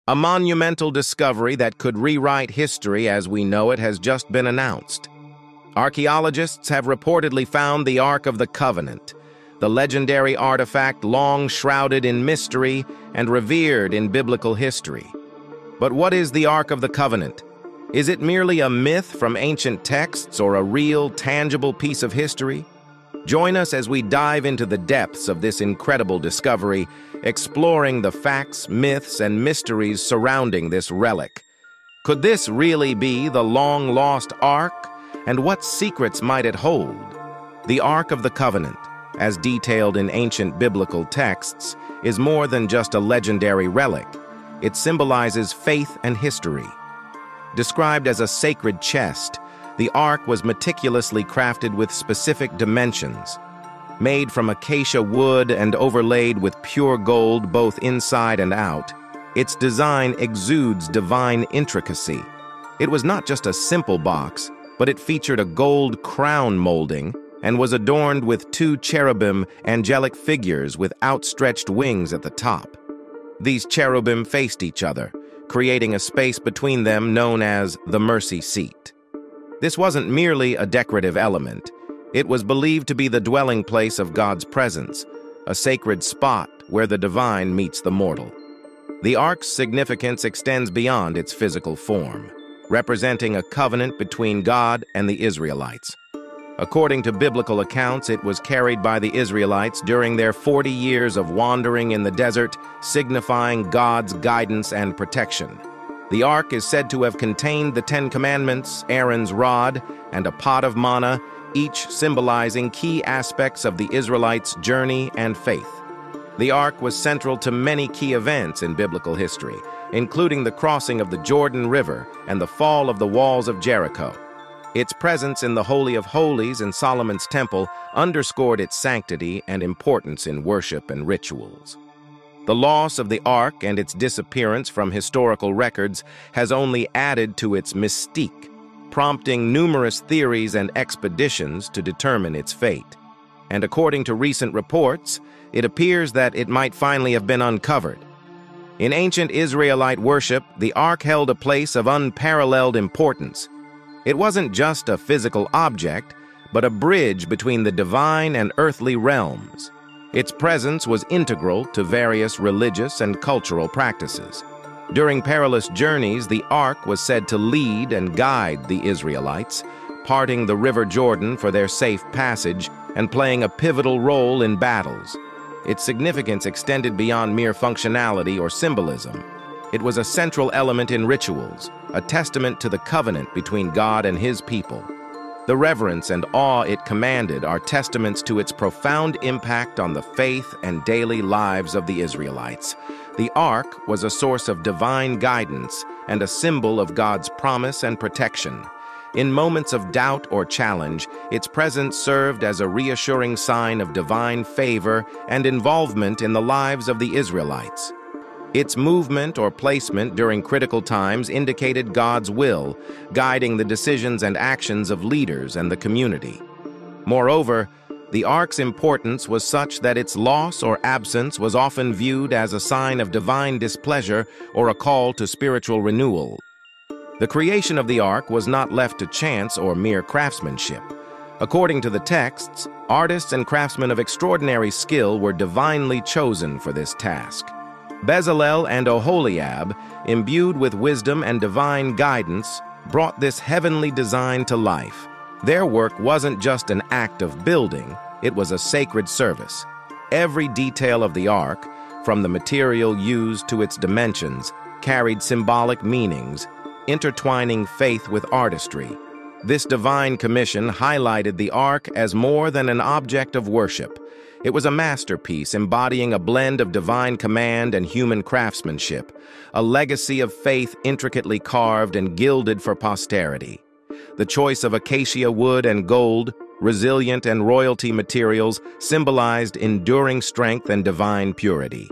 A monumental discovery that could rewrite history as we know it has just been announced. Archaeologists have reportedly found the Ark of the Covenant, the legendary artifact long shrouded in mystery and revered in biblical history. But what is the Ark of the Covenant? Is it merely a myth from ancient texts or a real, tangible piece of history? Join us as we dive into the depths of this incredible discovery, exploring the facts, myths, and mysteries surrounding this relic. Could this really be the long-lost Ark? And what secrets might it hold? The Ark of the Covenant, as detailed in ancient biblical texts, is more than just a legendary relic. It symbolizes faith and history. Described as a sacred chest, the Ark was meticulously crafted with specific dimensions. Made from acacia wood and overlaid with pure gold both inside and out, its design exudes divine intricacy. It was not just a simple box, but it featured a gold crown molding and was adorned with two cherubim angelic figures with outstretched wings at the top. These cherubim faced each other, creating a space between them known as the mercy seat. This wasn't merely a decorative element. It was believed to be the dwelling place of God's presence, a sacred spot where the divine meets the mortal. The Ark's significance extends beyond its physical form, representing a covenant between God and the Israelites. According to biblical accounts, it was carried by the Israelites during their 40 years of wandering in the desert, signifying God's guidance and protection. The Ark is said to have contained the 10 Commandments, Aaron's rod, and a pot of manna, each symbolizing key aspects of the Israelites' journey and faith. The Ark was central to many key events in biblical history, including the crossing of the Jordan River and the fall of the walls of Jericho. Its presence in the Holy of Holies in Solomon's temple underscored its sanctity and importance in worship and rituals. The loss of the Ark and its disappearance from historical records has only added to its mystique, prompting numerous theories and expeditions to determine its fate. And according to recent reports, it appears that it might finally have been uncovered. In ancient Israelite worship, the Ark held a place of unparalleled importance. It wasn't just a physical object, but a bridge between the divine and earthly realms. Its presence was integral to various religious and cultural practices. During perilous journeys, the Ark was said to lead and guide the Israelites, parting the River Jordan for their safe passage and playing a pivotal role in battles. Its significance extended beyond mere functionality or symbolism. It was a central element in rituals, a testament to the covenant between God and His people. The reverence and awe it commanded are testaments to its profound impact on the faith and daily lives of the Israelites. The Ark was a source of divine guidance and a symbol of God's promise and protection. In moments of doubt or challenge, its presence served as a reassuring sign of divine favor and involvement in the lives of the Israelites. Its movement or placement during critical times indicated God's will, guiding the decisions and actions of leaders and the community. Moreover, the Ark's importance was such that its loss or absence was often viewed as a sign of divine displeasure or a call to spiritual renewal. The creation of the Ark was not left to chance or mere craftsmanship. According to the texts, artists and craftsmen of extraordinary skill were divinely chosen for this task. Bezalel and Oholiab, imbued with wisdom and divine guidance, brought this heavenly design to life. Their work wasn't just an act of building, it was a sacred service. Every detail of the Ark, from the material used to its dimensions, carried symbolic meanings, intertwining faith with artistry. This divine commission highlighted the Ark as more than an object of worship. It was a masterpiece embodying a blend of divine command and human craftsmanship, a legacy of faith intricately carved and gilded for posterity. The choice of acacia wood and gold, resilient and royalty materials, symbolized enduring strength and divine purity.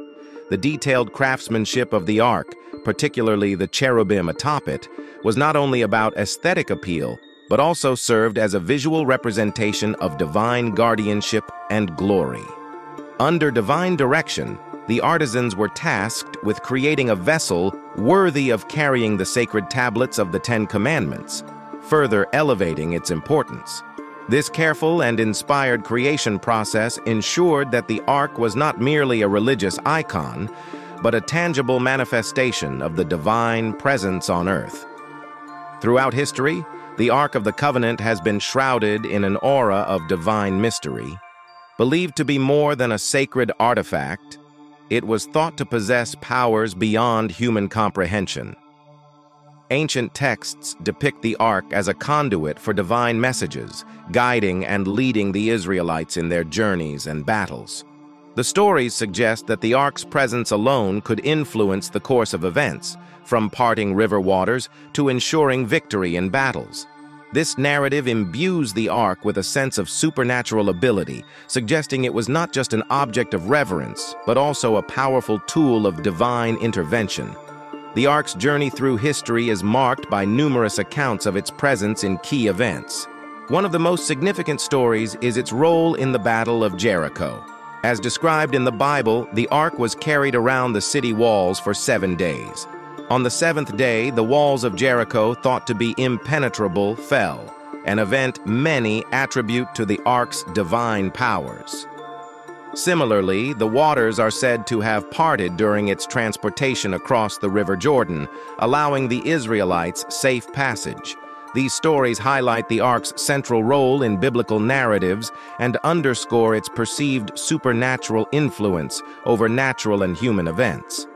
The detailed craftsmanship of the Ark, particularly the cherubim atop it, was not only about aesthetic appeal, but also served as a visual representation of divine guardianship and glory. Under divine direction, the artisans were tasked with creating a vessel worthy of carrying the sacred tablets of the Ten Commandments, further elevating its importance. This careful and inspired creation process ensured that the Ark was not merely a religious icon, but a tangible manifestation of the divine presence on earth. Throughout history, the Ark of the Covenant has been shrouded in an aura of divine mystery. Believed to be more than a sacred artifact, it was thought to possess powers beyond human comprehension. Ancient texts depict the Ark as a conduit for divine messages, guiding and leading the Israelites in their journeys and battles. The stories suggest that the Ark's presence alone could influence the course of events, from parting river waters to ensuring victory in battles. This narrative imbues the Ark with a sense of supernatural ability, suggesting it was not just an object of reverence, but also a powerful tool of divine intervention. The Ark's journey through history is marked by numerous accounts of its presence in key events. One of the most significant stories is its role in the Battle of Jericho. As described in the Bible, the Ark was carried around the city walls for 7 days. On the 7th day, the walls of Jericho, thought to be impenetrable, fell, an event many attribute to the Ark's divine powers. Similarly, the waters are said to have parted during its transportation across the River Jordan, allowing the Israelites safe passage. These stories highlight the Ark's central role in biblical narratives and underscore its perceived supernatural influence over natural and human events.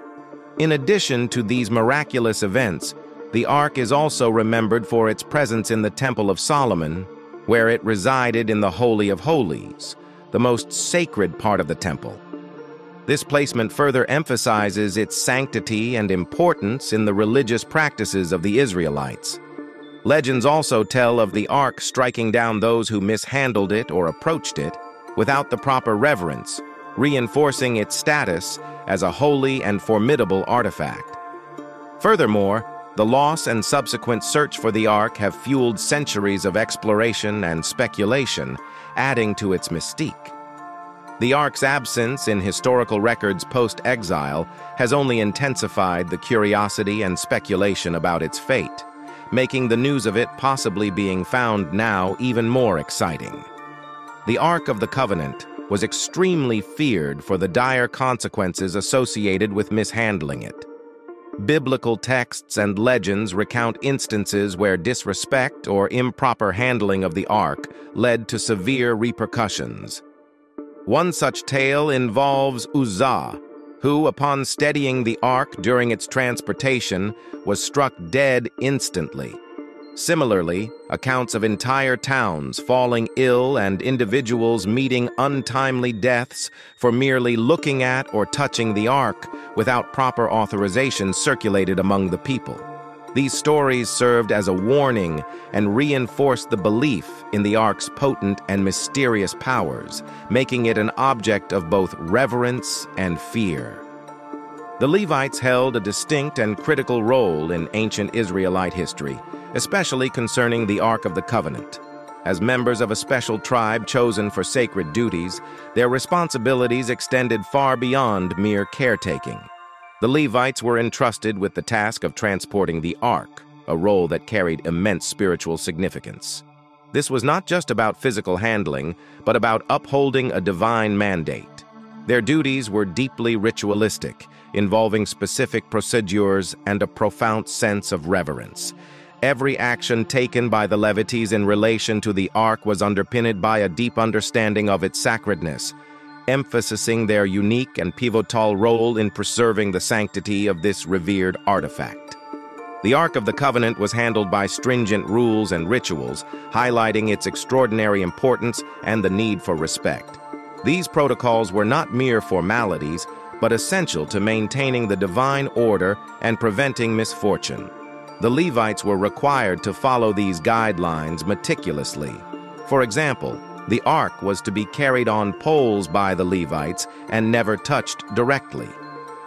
In addition to these miraculous events, the Ark is also remembered for its presence in the Temple of Solomon, where it resided in the Holy of Holies, the most sacred part of the temple. This placement further emphasizes its sanctity and importance in the religious practices of the Israelites. Legends also tell of the Ark striking down those who mishandled it or approached it without the proper reverence, reinforcing its status as a holy and formidable artifact. Furthermore, the loss and subsequent search for the Ark have fueled centuries of exploration and speculation, adding to its mystique. The Ark's absence in historical records post-exile has only intensified the curiosity and speculation about its fate, making the news of it possibly being found now even more exciting. The Ark of the Covenant was extremely feared for the dire consequences associated with mishandling it. Biblical texts and legends recount instances where disrespect or improper handling of the Ark led to severe repercussions. One such tale involves Uzzah, who, upon steadying the Ark during its transportation, was struck dead instantly. Similarly, accounts of entire towns falling ill and individuals meeting untimely deaths for merely looking at or touching the Ark without proper authorization circulated among the people. These stories served as a warning and reinforced the belief in the Ark's potent and mysterious powers, making it an object of both reverence and fear. The Levites held a distinct and critical role in ancient Israelite history, especially concerning the Ark of the Covenant. As members of a special tribe chosen for sacred duties, their responsibilities extended far beyond mere caretaking. The Levites were entrusted with the task of transporting the Ark, a role that carried immense spiritual significance. This was not just about physical handling, but about upholding a divine mandate. Their duties were deeply ritualistic, involving specific procedures and a profound sense of reverence. Every action taken by the Levites in relation to the Ark was underpinned by a deep understanding of its sacredness, emphasizing their unique and pivotal role in preserving the sanctity of this revered artifact. The Ark of the Covenant was handled by stringent rules and rituals, highlighting its extraordinary importance and the need for respect. These protocols were not mere formalities, but essential to maintaining the divine order and preventing misfortune. The Levites were required to follow these guidelines meticulously. For example, the Ark was to be carried on poles by the Levites and never touched directly.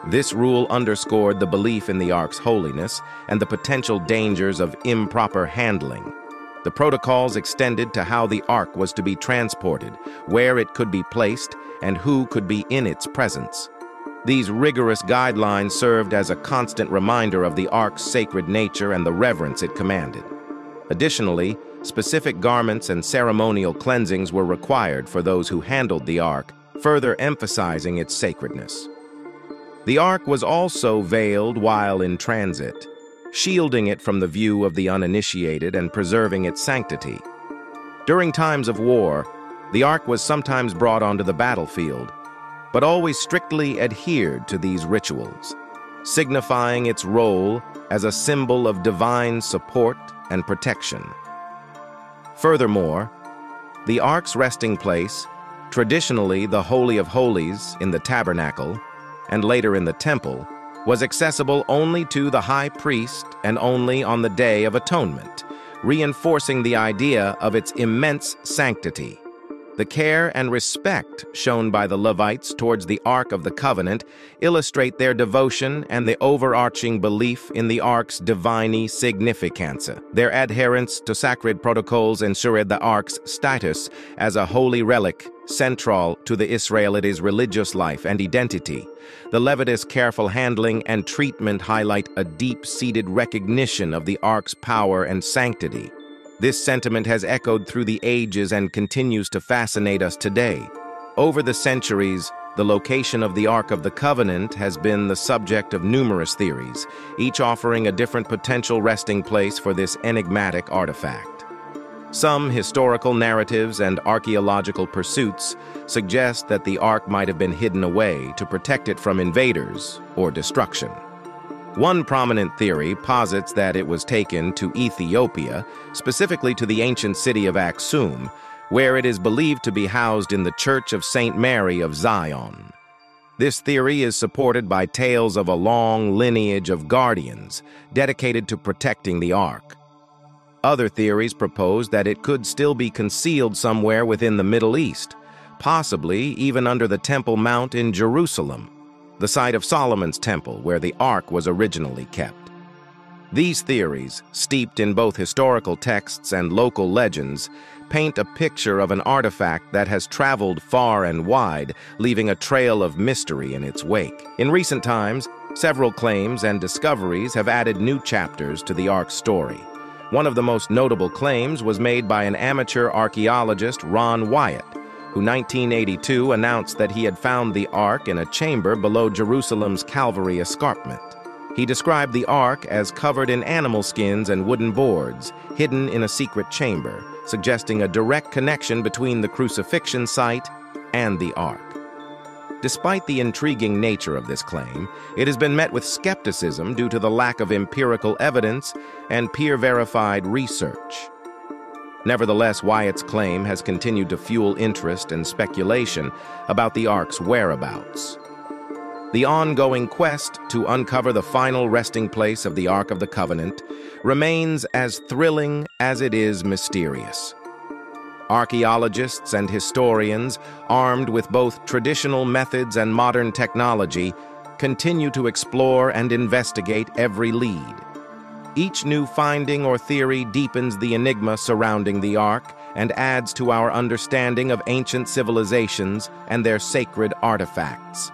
This rule underscored the belief in the Ark's holiness and the potential dangers of improper handling. The protocols extended to how the Ark was to be transported, where it could be placed, and who could be in its presence. These rigorous guidelines served as a constant reminder of the ark's sacred nature and the reverence it commanded. Additionally, specific garments and ceremonial cleansings were required for those who handled the ark, further emphasizing its sacredness. The ark was also veiled while in transit, shielding it from the view of the uninitiated and preserving its sanctity. During times of war, the ark was sometimes brought onto the battlefield, but always strictly adhered to these rituals, signifying its role as a symbol of divine support and protection. Furthermore, the ark's resting place, traditionally the Holy of Holies in the tabernacle and later in the temple, was accessible only to the high priest and only on the Day of Atonement, reinforcing the idea of its immense sanctity. The care and respect shown by the Levites towards the Ark of the Covenant illustrate their devotion and the overarching belief in the Ark's divine significance. Their adherence to sacred protocols ensured the Ark's status as a holy relic central to the Israelites' religious life and identity. The Levites' careful handling and treatment highlight a deep-seated recognition of the Ark's power and sanctity. This sentiment has echoed through the ages and continues to fascinate us today. Over the centuries, the location of the Ark of the Covenant has been the subject of numerous theories, each offering a different potential resting place for this enigmatic artifact. Some historical narratives and archaeological pursuits suggest that the Ark might have been hidden away to protect it from invaders or destruction. One prominent theory posits that it was taken to Ethiopia, specifically to the ancient city of Aksum, where it is believed to be housed in the Church of St. Mary of Zion. This theory is supported by tales of a long lineage of guardians dedicated to protecting the Ark. Other theories propose that it could still be concealed somewhere within the Middle East, possibly even under the Temple Mount in Jerusalem, the site of Solomon's temple where the Ark was originally kept. These theories, steeped in both historical texts and local legends, paint a picture of an artifact that has traveled far and wide, leaving a trail of mystery in its wake. In recent times, several claims and discoveries have added new chapters to the Ark's story. One of the most notable claims was made by an amateur archaeologist, Ron Wyatt, who in 1982 announced that he had found the Ark in a chamber below Jerusalem's Calvary escarpment. He described the Ark as covered in animal skins and wooden boards, hidden in a secret chamber, suggesting a direct connection between the crucifixion site and the Ark. Despite the intriguing nature of this claim, it has been met with skepticism due to the lack of empirical evidence and peer-verified research. Nevertheless, Wyatt's claim has continued to fuel interest and speculation about the Ark's whereabouts. The ongoing quest to uncover the final resting place of the Ark of the Covenant remains as thrilling as it is mysterious. Archaeologists and historians, armed with both traditional methods and modern technology, continue to explore and investigate every lead. Each new finding or theory deepens the enigma surrounding the Ark and adds to our understanding of ancient civilizations and their sacred artifacts.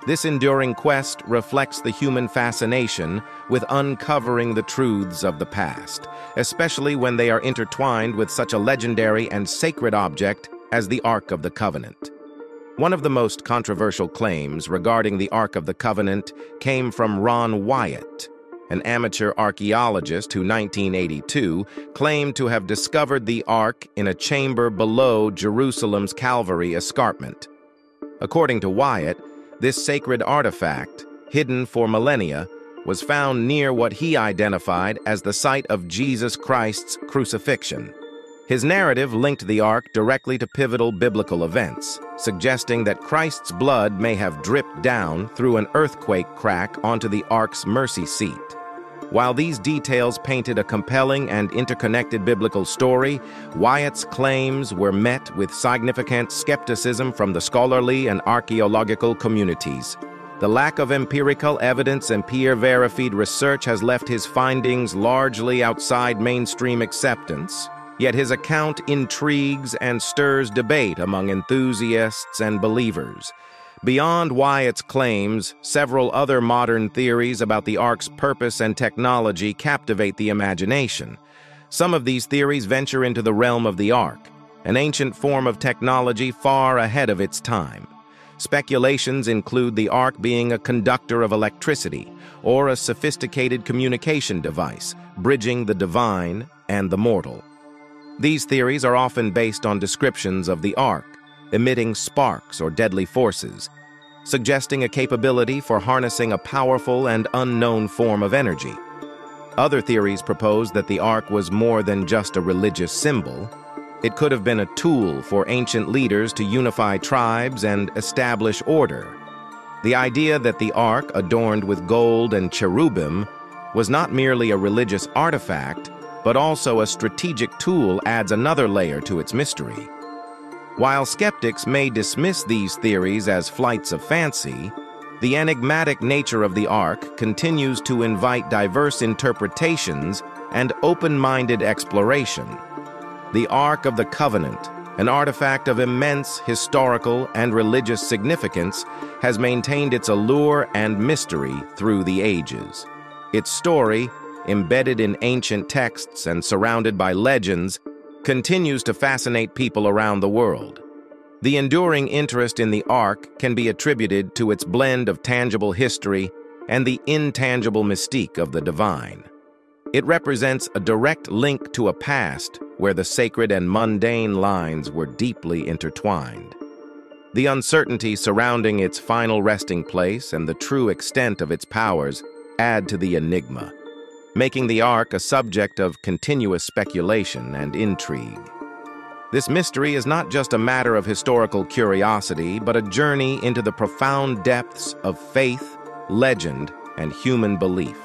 This enduring quest reflects the human fascination with uncovering the truths of the past, especially when they are intertwined with such a legendary and sacred object as the Ark of the Covenant. One of the most controversial claims regarding the Ark of the Covenant came from Ron Wyatt, an amateur archaeologist who in 1982 claimed to have discovered the Ark in a chamber below Jerusalem's Calvary escarpment. According to Wyatt, this sacred artifact, hidden for millennia, was found near what he identified as the site of Jesus Christ's crucifixion. His narrative linked the Ark directly to pivotal biblical events, suggesting that Christ's blood may have dripped down through an earthquake crack onto the Ark's mercy seat. While these details painted a compelling and interconnected biblical story, Wyatt's claims were met with significant skepticism from the scholarly and archaeological communities. The lack of empirical evidence and peer-verified research has left his findings largely outside mainstream acceptance, yet his account intrigues and stirs debate among enthusiasts and believers. Beyond Wyatt's claims, several other modern theories about the Ark's purpose and technology captivate the imagination. Some of these theories venture into the realm of the Ark, an ancient form of technology far ahead of its time. Speculations include the Ark being a conductor of electricity or a sophisticated communication device, bridging the divine and the mortal. These theories are often based on descriptions of the Ark, emitting sparks or deadly forces, suggesting a capability for harnessing a powerful and unknown form of energy. Other theories propose that the Ark was more than just a religious symbol. It could have been a tool for ancient leaders to unify tribes and establish order. The idea that the Ark, adorned with gold and cherubim, was not merely a religious artifact, but also a strategic tool adds another layer to its mystery. While skeptics may dismiss these theories as flights of fancy, the enigmatic nature of the Ark continues to invite diverse interpretations and open-minded exploration. The Ark of the Covenant, an artifact of immense historical and religious significance, has maintained its allure and mystery through the ages. Its story, embedded in ancient texts and surrounded by legends, continues to fascinate people around the world. The enduring interest in the Ark can be attributed to its blend of tangible history and the intangible mystique of the divine. It represents a direct link to a past where the sacred and mundane lines were deeply intertwined. The uncertainty surrounding its final resting place and the true extent of its powers add to the enigma, making the Ark a subject of continuous speculation and intrigue. This mystery is not just a matter of historical curiosity, but a journey into the profound depths of faith, legend, and human belief.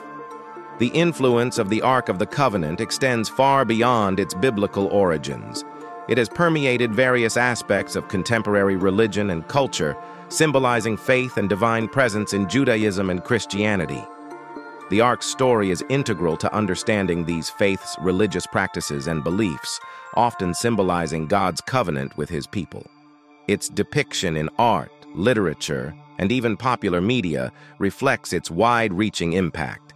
The influence of the Ark of the Covenant extends far beyond its biblical origins. It has permeated various aspects of contemporary religion and culture, symbolizing faith and divine presence in Judaism and Christianity. The Ark's story is integral to understanding these faiths, religious practices, and beliefs, often symbolizing God's covenant with his people. Its depiction in art, literature, and even popular media reflects its wide-reaching impact.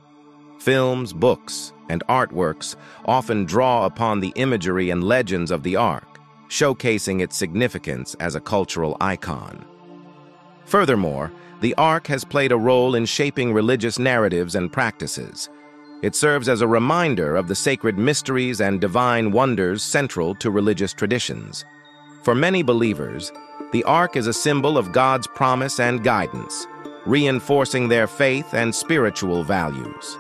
Films, books, and artworks often draw upon the imagery and legends of the Ark, showcasing its significance as a cultural icon. Furthermore, the Ark has played a role in shaping religious narratives and practices. It serves as a reminder of the sacred mysteries and divine wonders central to religious traditions. For many believers, the Ark is a symbol of God's promise and guidance, reinforcing their faith and spiritual values.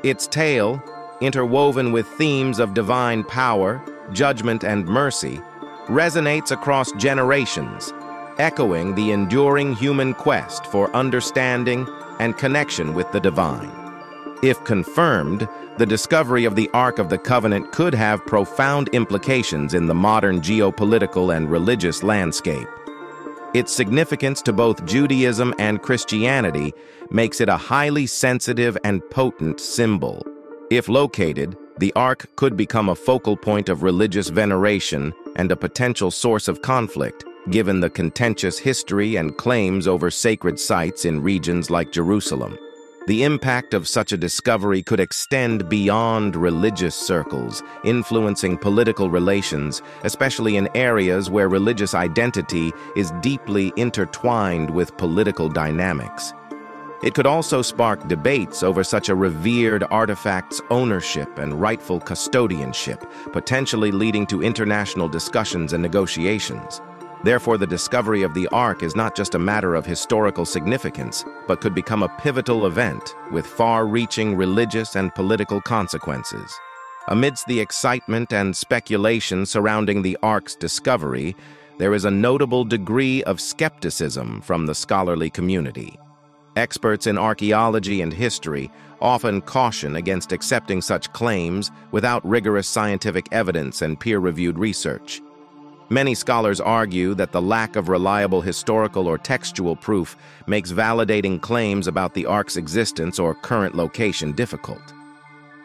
Its tale, interwoven with themes of divine power, judgment, and mercy, resonates across generations, echoing the enduring human quest for understanding and connection with the divine. If confirmed, the discovery of the Ark of the Covenant could have profound implications in the modern geopolitical and religious landscape. Its significance to both Judaism and Christianity makes it a highly sensitive and potent symbol. If located, the Ark could become a focal point of religious veneration and a potential source of conflict, given the contentious history and claims over sacred sites in regions like Jerusalem. The impact of such a discovery could extend beyond religious circles, influencing political relations, especially in areas where religious identity is deeply intertwined with political dynamics. It could also spark debates over such a revered artifact's ownership and rightful custodianship, potentially leading to international discussions and negotiations. Therefore, the discovery of the Ark is not just a matter of historical significance, but could become a pivotal event with far-reaching religious and political consequences. Amidst the excitement and speculation surrounding the Ark's discovery, there is a notable degree of skepticism from the scholarly community. Experts in archaeology and history often caution against accepting such claims without rigorous scientific evidence and peer-reviewed research. Many scholars argue that the lack of reliable historical or textual proof makes validating claims about the Ark's existence or current location difficult.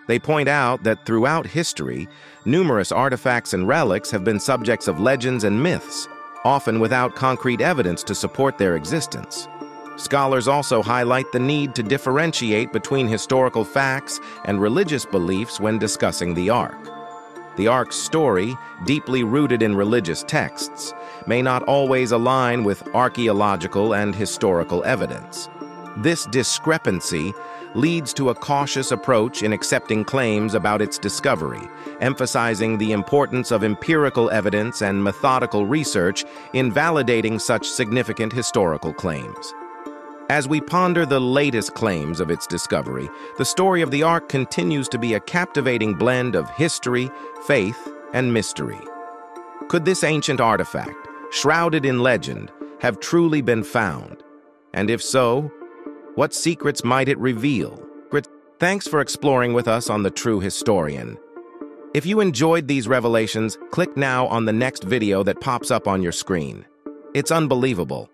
They point out that throughout history, numerous artifacts and relics have been subjects of legends and myths, often without concrete evidence to support their existence. Scholars also highlight the need to differentiate between historical facts and religious beliefs when discussing the Ark. The Ark's story, deeply rooted in religious texts, may not always align with archaeological and historical evidence. This discrepancy leads to a cautious approach in accepting claims about its discovery, emphasizing the importance of empirical evidence and methodical research in validating such significant historical claims. As we ponder the latest claims of its discovery, the story of the Ark continues to be a captivating blend of history, faith, and mystery. Could this ancient artifact, shrouded in legend, have truly been found? And if so, what secrets might it reveal? Thanks for exploring with us on The True Historian. If you enjoyed these revelations, click now on the next video that pops up on your screen. It's unbelievable.